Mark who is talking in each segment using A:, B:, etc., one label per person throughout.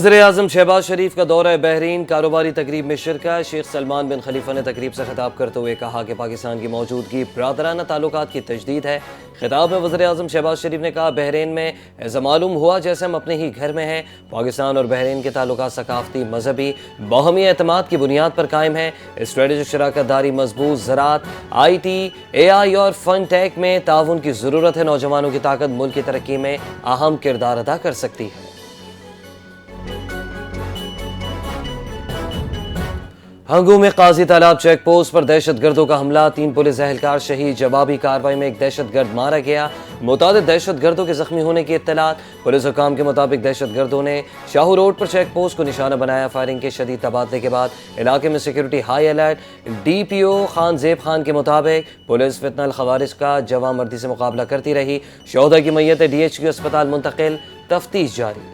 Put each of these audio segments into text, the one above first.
A: वज़ीर-ए-आज़म शहबाज शरीफ का दौरा बहरीन, कारोबारी तकरीब में शिरकत। शेख सलमान बिन खलीफा ने तकरीब से खिताब करते हुए कहा कि पाकिस्तान की मौजूदगी ब्रादराना ताल्लुकात की तजदीद है। खिताब में वज़ीर-ए-आज़म शहबाज शरीफ ने कहा, बहरीन में ऐसा मालूम हुआ जैसे हम अपने ही घर में हैं। पाकिस्तान और बहरीन के ताल्लुकात सकाफती, मजहबी, बाहमी एतमाद की बुनियाद पर कायम है। स्ट्रेटेजिक शराकत दारी मजबूत, ज़राअत, IT, AI और फन टेक में ताउन की ज़रूरत है। नौजवानों की ताकत मुल्क की तरक्की में अहम किरदार अदा कर सकती है। हंगू में काजी तालाब चेक पोस्ट पर दहशतगर्दों का हमला, 3 पुलिस एहलकार शहीद। जवाबी कार्रवाई में एक दहशतगर्द मारा गया। मुतादिद दहशतगर्दों के जख्मी होने की इत्तलात। पुलिस हुकाम के मुताबिक दहशतगर्दों ने शाहू रोड पर चेक पोस्ट को निशाना बनाया। फायरिंग के शदीद तबादले के बाद इलाके में security high alert. DPO Khan जेब खान के मुताबिक पुलिस फितनल खवारिज का जवामर्दी से मुकाबला करती रही। शोहदा की मैयत DHQ अस्पताल मुंतकिल, तफ्तीश जारी।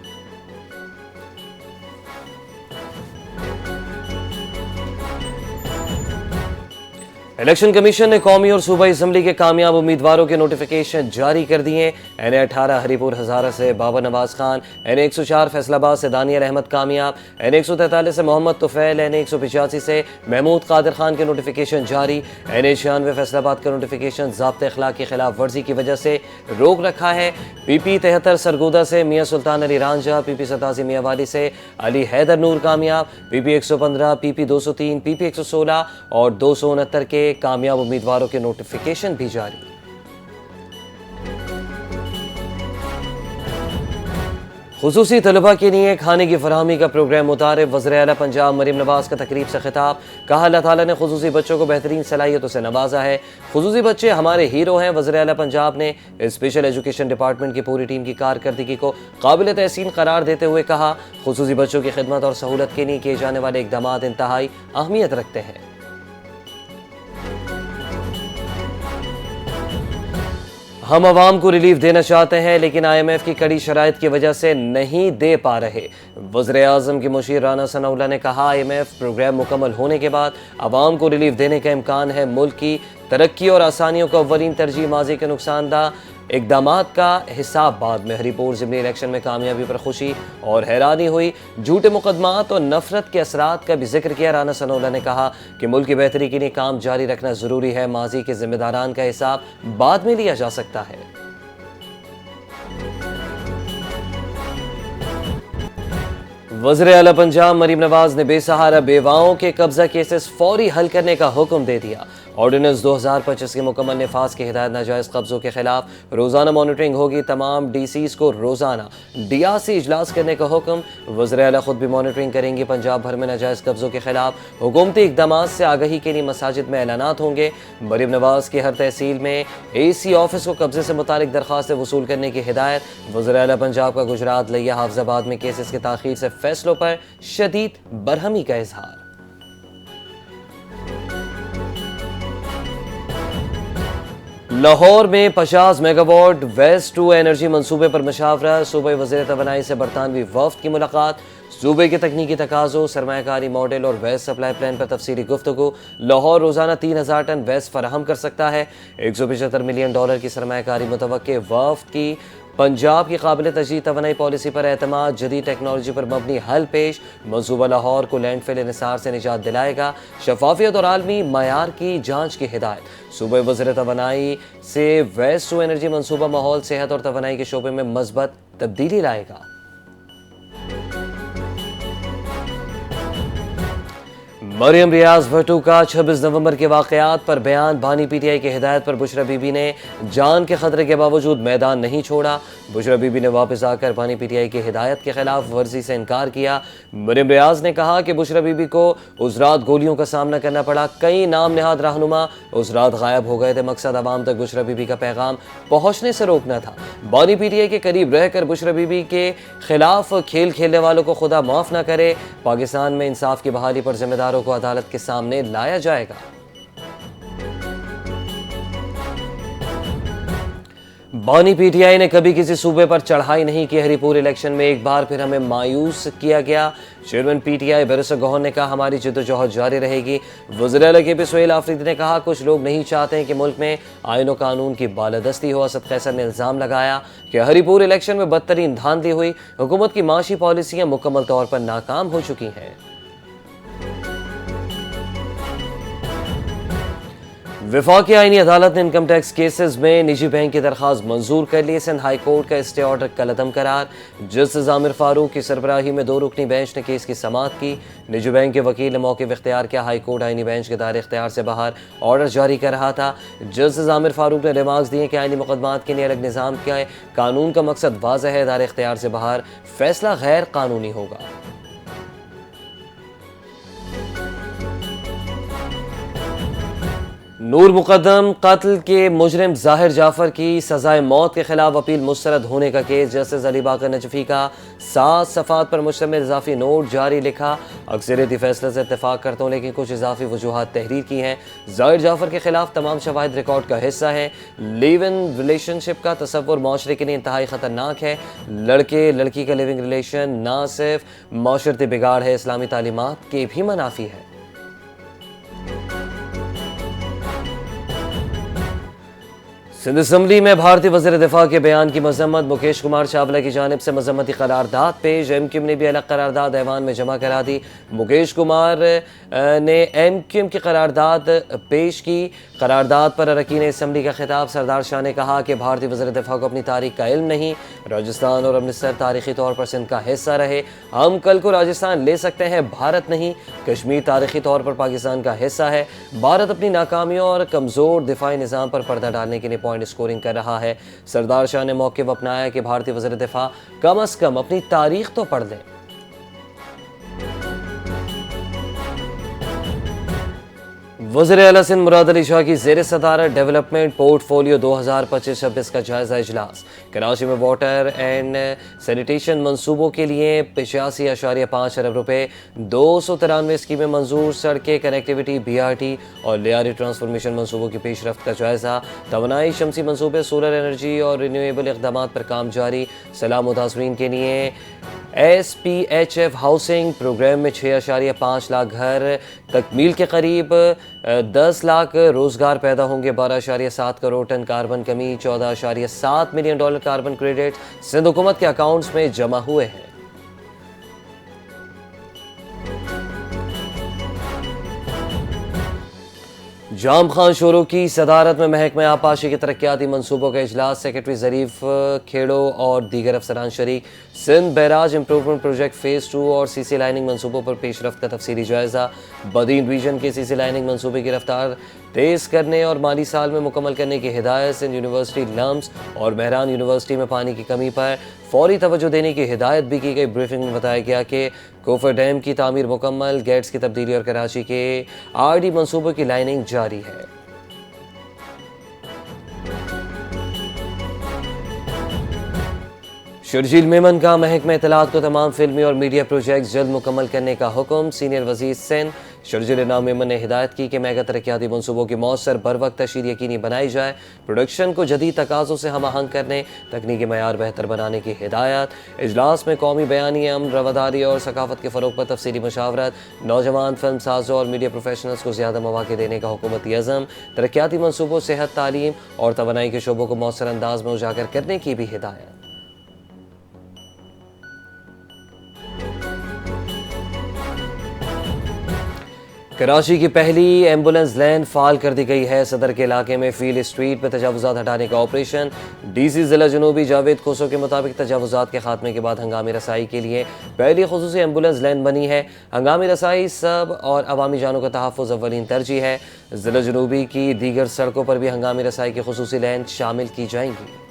A: इलेक्शन कमीशन ने कौमी और सूबाई असम्बली के कामयाब उम्मीदवारों के नोटिफिकेशन जारी कर दिए। NA-18 हरीपुर हज़ारा से बाबर नवाज खान, NA-104 फैसलाबाद से दानियल अहमद कामयाब, NA-143 से मोहम्मद तुफैल, NA-185 से महमूद कादिर खान के नोटिफिकेशन जारी। NA-96 फैसलाबाद का नोटिफिकेशन ज़ाब्ते अखलाक की खिलाफ वर्जी की वजह से रोक रखा है। PP-73 सरगोदा से मियाँ सुल्तान अली रांझा, PP-87 मियाँवाली से अली हैदर नूर कामयाब, PP-115, PP-203, PP-116 और 269 के कामयाब उम्मीदवारों के नोटिफिकेशन भी जारी। खुसूसी तलबा के लिए खाने की फरहमी का प्रोग्राम मुतारिफ। वज़ीर-ए-आला पंजाब मरीम नवाज का तकरीब से खिताब। कहा, अल्लाह ताला ने खुसूसी बच्चों को बेहतरीन सलाहियतों से नवाजा है। खुसूसी बच्चे हमारे हीरो हैं। वज़ीर-ए-आला पंजाब ने स्पेशल एजुकेशन डिपार्टमेंट की पूरी टीम की कारकर्दगी को काबिल तहसीन करार देते हुए कहा, खुसूसी बच्चों की खिदमत और सहूलत के लिए किए जाने वाले इक़दामात इंतहाई अहमियत रखते हैं। हम आवाम को रिलीफ देना चाहते हैं लेकिन IMF की कड़ी शराइत की वजह से नहीं दे पा रहे। वज़ीर-ए-आज़म की मुशीर राना सनाउल्लाह ने कहा, IMF प्रोग्राम मुकम्मल होने के बाद आवाम को रिलीफ देने का इम्कान है। मुल्क की तरक्की और आसानियों को अव्वलीन तरजीह। माजी के नुकसानदा इक़दामात का हिसाब बाद में। हरीपुर ज़िमनी इलेक्शन में कामयाबी पर खुशी और हैरानी हुई। झूठे मुकदमात और नफरत के असरात का भी जिक्र किया। राना सनाउल्लाह ने कहा कि मुल्क की बेहतरी के लिए काम जारी रखना ज़रूरी है। माजी के जिम्मेदारान का हिसाब बाद में लिया जा सकता है। वज़ीर-ए-आला पंजाब मरीम नवाज ने बेसहारा बेवाओं के कब्जा केसेस फौरी हल करने का हुक्म दे दिया। ऑर्डिनेंस 2025 के मुकम्मल नफाज के हिदायत नाजायज़ कब्ज़ों के खिलाफ रोज़ाना मॉनिटरिंग होगी। तमाम DCs को रोज़ाना DRC इजलास करने का हुक्म। वज़ीर-ए-आला खुद भी मॉनिटरिंग करेंगे। पंजाब भर में नाजायज़ कब्ज़ों के खिलाफ हुकूमती इक़दामात से आगही के लिए मसाजिद में ऐलानात होंगे। मरीम नवाज की हर तहसील में AC ऑफिस को कब्जे से मुतालिक दरख्वास्तें वसूल करने की हिदायत। वज़ीर-ए-आला पंजाब का गुजरात, लिया, हाफिज़ाबाद में केसेस के ताख़ीर से फैसलों पर शदीद बरहमी का इजहार। लाहौर में 50 मेगावाट वेस्ट टू एनर्जी मंसूबे पर मशावरा। सूबे वज़ीर तवानाई से बरतानवी वफ़द की मुलाकात। सूबे के तकनीकी तकाज़ों, सरमायाकारी मॉडल और वेस्ट सप्लाई प्लान पर तफसीली गुफ्तगू। लाहौर रोज़ाना 3000 टन वेस्ट फराहम कर सकता है। $175 मिलियन की सरमायाकारी मुतवक्के। वफ़द की पंजाब की काबिल तजदीद तवानाई पॉलिसी पर एतमाद। जदीद टेक्नोलॉजी पर मबनी हल पेश। मंसूबा लाहौर को लैंडफिल इन्हिसार से निजात दिलाएगा। शफाफियत और आलमी मयार की जाँच की हिदायत। सूबे वज़ीर तवानाई से वेस्ट टू एनर्जी मंसूबा माहौल, सेहत और तवानाई के शोबे में मज़बूत तब्दीली लाएगा। मरियम रियाज भट्टू का 26 नवंबर के वाक़यात पर बयान। बानी PTI की हिदायत पर बुशरा बीबी ने जान के खतरे के बावजूद मैदान नहीं छोड़ा। बुशरा बीबी ने वापस आकर बानी PTI की हिदायत के खिलाफ वर्जी से इनकार किया। मरियम रियाज ने कहा कि बुशरा बीबी को उस रात गोलियों का सामना करना पड़ा। कई नाम नहाद रहनुमा उस रात गायब हो गए थे। मकसद आवाम तक बुशरा बीबी का पैगाम पहुँचने से रोकना था। बानी PTI के करीब रहकर बुशरा बीबी के खिलाफ खेल खेलने वालों को खुदा माफ़ न करे। पाकिस्तान में इंसाफ की बहाली पर जिम्मेदारों को अदालत के सामने लाया जाएगा। बानी पीटीआई ने कभी किसी सूबे पर चढ़ाई नहीं की। हरिपुर इलेक्शन में एक बार फिर हमें मायूस किया गया। चेयरमैन पीटीआई बैरिस्टर गौहर ने कहा, हमारी जद्दोजहद जारी रहेगी। वज़ीर-ए-आला के सुहेल आफरीदी ने कहा, कुछ लोग नहीं चाहते हैं कि मुल्क में आईन और कानून की बालादस्ती हो। असद कैसर ने इल्ज़ाम लगाया कि हरिपुर इलेक्शन में बदतरीन धांधली हुई। हुकूमत की माशी पॉलिसियां मुकम्मल तौर पर नाकाम हो चुकी हैं। वफाकी आईनी अदालत ने इनकम टैक्स केसेस में निजी बैंक की दरख्वास्त मंजूर कर ली। सिंध हाई कोर्ट का स्टे ऑर्डर कलअदम करार। जस्टिस आमिर फारूक की सरबराही में 2 रुकनी बेंच ने केस की समाअत की। निजी बैंक के वकील ने मौके इख्तियार किया। हाई कोर्ट आईनी बेंच के दायरे इख्तियार से बाहर ऑर्डर जारी कर रहा था। जस्टिस आमिर फारूक ने रिमार्क्स दिए कि आईनी मुकदमात के लिए अलग निज़ाम क्या है, कानून का मकसद वाज़ह है, दायरे इख्तियार से बाहर फैसला गैर कानूनी होगा। नूर मुकदम कत्ल के मुजरिम ज़ाहिर जाफर की सजाए मौत के खिलाफ अपील मुस्तरद होने का केस। जस्टिस अली बाकर नजफी का 7 सफ़ात पर मुश्तमिल इजाफी नोट जारी लिखा। अक्सरियती फैसले से इत्तेफाक करता हूँ, लेकिन कुछ इजाफी वजूहात तहरीर की हैं। ज़ाहिर जाफर के खिलाफ तमाम शवाहिद रिकॉर्ड का हिस्सा है। लिव इन रिलेशनशिप का तसव्वुर माशरे के लिए इंतहाई ख़तरनाक है। लड़के लड़की का लिविंग रिलेशन ना सिर्फ माशरती बिगाड़ है, इस्लामी तालीमात के भी मनाफी है। सिंध असम्बली में भारतीय वज़ीर दिफा के बयान की मजम्मत। मुकेश कुमार चावला की जानिब से मजम्मती करारदाद पेश। एमक्यूएम ने भी अलग करारदाद ऐवान में जमा करा दी। मुकेश कुमार ने एमक्यूएम की करारदाद पेश की। करारदाद पर अरकान असम्बली का खिताब। सरदार शाह ने कहा कि भारतीय वज़ीर दिफा को अपनी तारीख का इल्म नहीं। राजस्थान और अमृतसर तारीखी तौर पर सिंध का हिस्सा रहे। हम कल को राजस्थान ले सकते हैं, भारत नहीं। कश्मीर तारीखी तौर पर पाकिस्तान का हिस्सा है। भारत अपनी नाकामियों और कमज़ोर दिफाई निज़ाम पर पर्दा डालने के लिए पॉइंट स्कोरिंग कर रहा है। सरदार शाह ने मौके अपनाया कि भारतीय वज़ीर दिफा कम अज कम अपनी तारीख तो पढ़ लें। वज़ीर-ए-आला सिंध मुराद अली शाह की ज़ेर सदारत डेवलपमेंट पोर्टफोलियो 2025-26 का जायजा इजलास। कराची में वाटर एंड सैनिटेशन मंसूबों के लिए 85.5 अरब रुपए, 293 स्कीमें मंजूर। सड़कें, कनेक्टिविटी, BRT और लियारी ट्रांसफॉर्मेशन मंसूबों की पेशरफ्त का जायजा। तवानाई, शमसी मंसूबे, सोलर एनर्जी और रिन्यूएबल इक़दामात पर काम जारी। सलाह मुतासरीन के लिए SPHF हाउसिंग प्रोग्राम में 6.5 लाख घर, तकमील के करीब 10 लाख रोजगार पैदा होंगे। 12.7 करोड़ टन कार्बन कमी, 14.7 million dollar carbon credit Sindh हुकूमत के अकाउंट्स में जमा हुए हैं। जाम खान शोरो की सदारत में महकमे आपाशी के तरक्याती मनसूबों का इजलास। सेक्रेटरी ज़रीफ खेड़ो और दीगर अफसरान शरीक। Sindh barrage improvement project phase 2 और CC लाइनिंग मनसूबों पर पेशरफ्त का तफसीली जायज़ा। बदीन रीजन के CC लाइनिंग मनसूबे की रफ्तार तेज़ करने और माली साल में मुकम्मल करने की हिदायत। सिंध यूनिवर्सिटी लम्स और महरान यूनिवर्सिटी में पानी की कमी पर फौरी तवज्जो देने की हिदायत भी की गई। ब्रीफिंग में बताया गया कि कोफर डैम की तामीर मुकम्मल, गेट्स की तब्दीली और कराची के RD मनसूबों की लाइनिंग जारी है। शर्जील मेमन का महकमा इत्तलात को तमाम फिल्मी और मीडिया प्रोजेक्ट जल्द मुकम्मल करने का हुक्म। सीनियर वज़ीर सिंध शर्जील इनाम मेमन ने हिदायत की कि मेगा तरक्याती मनसूबों की मौसर बर वक्त तशहीर यकीनी बनाई जाए। प्रोडक्शन को जदीद तकाज़ों से हम आहंग करने, तकनीकी मयार बेहतर बनाने की हिदायत। इजलास में कौमी बयानी, अमन, रवादारी और सकाफत के फ़रोग पर तफसीली मशावरत। नौजवान फिल्म साजों और मीडिया प्रोफेशनल्स को ज़्यादा मौक़े देने का हुकूमती अज़म। तरक्याती मनसूबों, सेहत, तालीम और तवानाई के शोबों को मौसर अंदाज में उजागर करने की भी हिदायत। कराची की पहली एम्बुलेंस लैन फाल कर दी गई है। सदर के इलाके में फील्ड स्ट्रीट पर तजावुज़ात हटाने का ऑपरेशन। DC ज़िला जनूबी जावेद खोसो के मुताबिक तजावुज़ात के खात्मे के बाद हंगामी रसाई के लिए पहली खुसूसी एम्बुलेंस लैन बनी है। हंगामी रसाई सब और अवामी जानों का तहफ़्फ़ुज़ अव्वलीन तरजीह है। ज़िला जनूबी की दीगर सड़कों पर भी हंगामी रसाई की खुसूसी लैन शामिल की जाएंगी।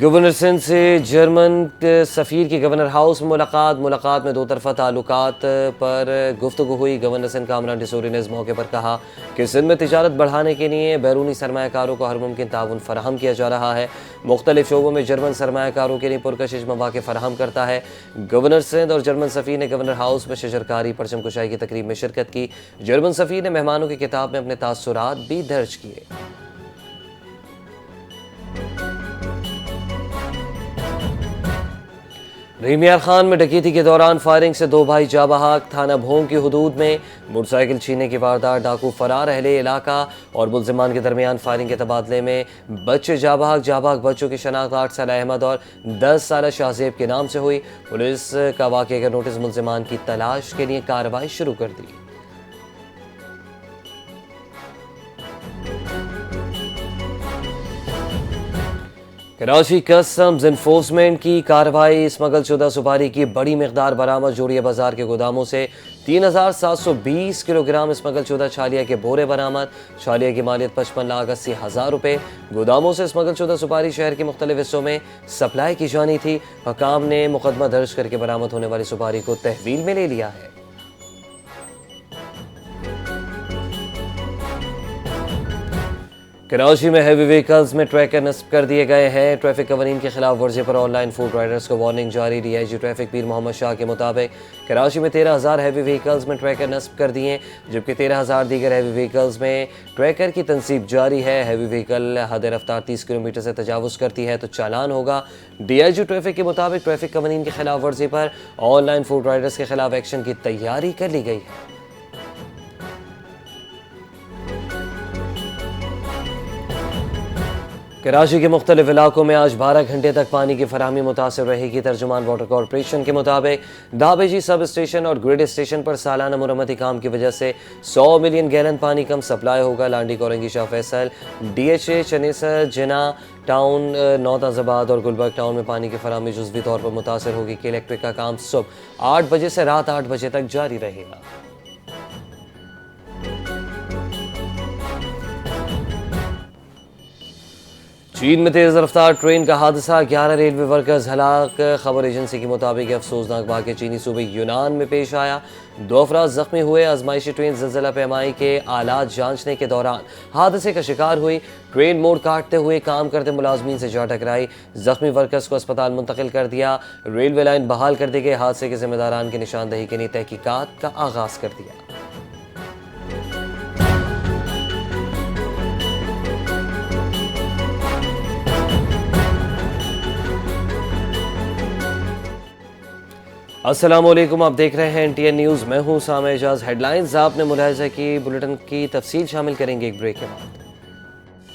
A: गवर्नर सिंध से जर्मन सफ़ीर की गवर्नर हाउस में मुलाकात में दो तरफ़ा ताल्लुकात पर गुफ्तगू हुई। गवर्नर सिंध कामरान डिसूरी ने इस मौके पर कहा कि सिंध में तिजारत बढ़ाने के लिए बैरूनी सरमायाकारों को हर मुमकिन ताउन फराहम किया जा रहा है। मुख्तलिफ शोबों में जर्मन सरमायाकारों के लिए पुरकशिश मौके फराहम करता है। गवर्नर सिंध और जर्मन सफ़ीर ने गवर्नर हाउस में शजरकारी परचम कुशाई की तकरीब में शिरकत की। जर्मन सफ़ीर ने मेहमानों की किताब में अपने तासुरात भी दर्ज किए। रहीम खान में डकैती के दौरान फायरिंग से दो भाई जा बहक। थाना भोंग की हुदूद में मोटरसाइकिल छीनने की वारदात, डाकू फरार, अहले इलाका और मुल्जिमान के दरमियान फायरिंग के तबादले में बच्चे जा बहक बच्चों की शनाख्त 8 साल अहमद और 10 साल शाहजेब के नाम से हुई। पुलिस का वाक़े का नोटिस मुल्जिमान की तलाश के लिए कार्रवाई शुरू कर दी। कराची कस्टम्स इन्फोर्समेंट की कार्रवाई, स्मगलशुदा सुपारी की बड़ी मिकदार बरामद। जोड़िया बाजार के गोदामों से 3720 किलोग्राम स्मगलशुदा छालिया के बोरे बरामद। छालिया की मालियत 55,80,000 रुपये। गोदामों से स्मगलशुदा सुपारी शहर के मुख्तलिफ हिस्सों में सप्लाई की जानी थी। हकाम ने मुकदमा दर्ज करके बरामद होने वाली सुपारी को तहवील में ले लिया है। कराची में हैवी व्हीकल्स में ट्रैकर नस्ब कर दिए गए हैं। ट्रैफिक कवानीन की खिलाफ वर्जी पर ऑनलाइन फूड राइडर्स को वार्निंग जारी। डीआईजी ट्रैफिक पीर मोहम्मद शाह के मुताबिक कराची में 13,000 हैवी व्हीकल्स में ट्रैकर नस्ब कर दिए, जबकि 13,000 दीगर हैवी व्हीकल्स में ट्रैकर की तनसीब जारी है। हैवी व्हीकल हद रफ्तार 30 किलोमीटर से तजावुज़ करती है तो चालान होगा। डीआईजी ट्रैफिक के मुताबिक ट्रैफिक कवानीन की खिलाफ वर्जी पर ऑनलाइन फूड राइडर्स के खिलाफ एक्शन की तैयारी कर ली गई है। कराची के मुख्तलिफ इलाकों में आज 12 घंटे तक पानी की फराहमी मुतासिर रहेगी। तर्जुमान वाटर कॉरपोरेशन के मुताबिक दाबेजी सब स्टेशन और ग्रिड स्टेशन पर सालाना मुरम्मती काम की वजह से 100 मिलियन गैलन पानी कम सप्लाई होगा। लांडी, कोरंगी, शाह फैसल, DHA, चनेसर, जिना टाउन, नौताजाबाद और गुलबर्ग टाउन में पानी की फराहमी जुज़वी तौर पर मुतासिर होगी कि इलेक्ट्रिक का काम सुबह 8 बजे से रात 8 बजे तक जारी रहेगा। चीन में तेज़ रफ्तार ट्रेन का हादसा, 11 रेलवे वर्कर्स हलाक। खबर एजेंसी के मुताबिक अफसोसनाक वाक़या चीनी सूबे यूनान में पेश आया। 2 अफराद ज़ख्मी हुए। आजमाइशी ट्रेन ज़लज़ला पैमाई के आलात जांचने के दौरान हादसे का शिकार हुई। ट्रेन मोड़ काटते हुए काम करते मुलाजमीन से जा टकराई। ज़ख्मी वर्कर्स को अस्पताल मुंतकिल कर दिया। रेलवे लाइन बहाल कर दी गई। हादसे के जिम्मेदारान की निशानदही के लिए तहकीकात का आगाज़ कर दिया। अस्सलाम वालेकुम, आप देख रहे हैं NTN न्यूज़। मैं हूं सामे एजाज। हेडलाइंस आपने मुलाहिजा की, बुलेटिन की तफसील शामिल करेंगे एक ब्रेक के बाद।